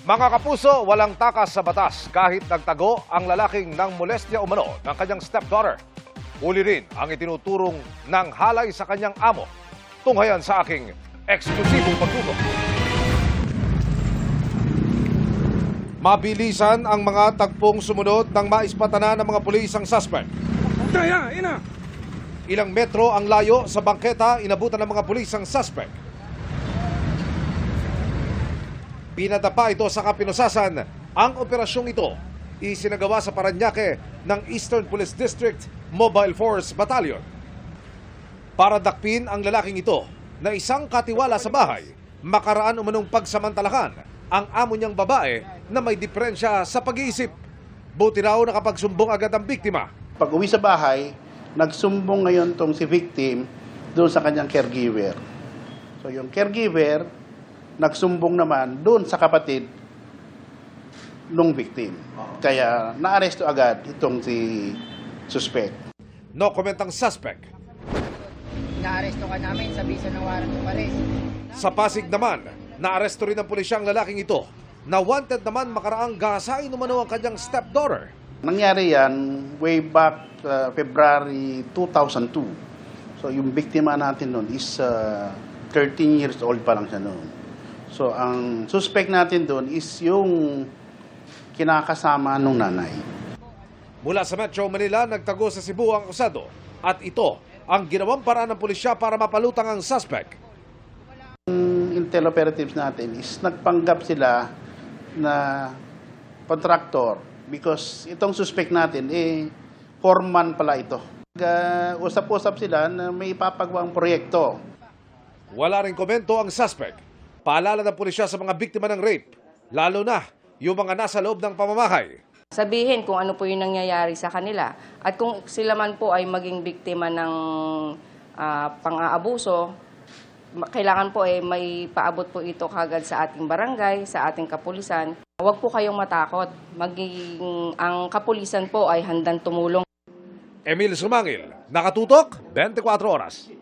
Mga kapuso, walang takas sa batas kahit nagtago ang lalaking ng molestya umano ng kanyang stepdaughter. Huli rin ang itinuturong ng halay sa kanyang amo. Tunghayan sa aking eksklusibong pagtutok. Mabilisan ang mga tagpong sumunod nang maispatanan ng mga pulis ang suspect. Ilang metro ang layo sa bangketa, inabutan ng mga pulis ang suspect. Pinadapa ito sa Kapinosasan. Ang operasyong ito isinagawa sa Parañaque ng Eastern Police District Mobile Force Battalion. Para dakpin ang lalaking ito na isang katiwala sa bahay, makaraan umanong pagsamantalahan ang amo niyang babae na may diferensya sa pag-iisip. Buti raw nakapagsumbong agad ang biktima. Pag uwi sa bahay, nagsumbong ngayon tong si victim doon sa kanyang caregiver. So yung caregiver, nagsumbong naman doon sa kapatid nung victim. Kaya naaresto agad itong si suspect. No comment ang suspect. Naaresto ka namin sa bisa ng warrant of arrest. Sa Pasig naman, naaresto rin ng pulisya ang lalaking ito na wanted naman makaraang gasain umano ang kanyang stepdaughter. Nangyari yan way back February 2002. So yung biktima natin noon is 13 years old pa lang siya noon. So ang suspect natin doon is yung kinakasama nung nanay. Mula sa Metro Manila, nagtago sa Cebu ang akusado at ito ang ginawang paraan ng pulisya para mapalutang ang suspect. Intel operatives natin is nagpanggap sila na contractor because itong suspect natin foreman pala ito. Usap-usap sila na may ipapagawang proyekto. Wala rin komento ang suspect. Paalala ng pulisya sa mga biktima ng rape, lalo na yung mga nasa loob ng pamamahay. Sabihin kung ano po yung nangyayari sa kanila at kung sila man po ay maging biktima ng pang-aabuso, kailangan po may paabot po ito kagad sa ating barangay, sa ating kapulisan. Huwag po kayong matakot. Ang kapulisan po ay handang tumulong. Emil Sumangil, nakatutok, 24 oras.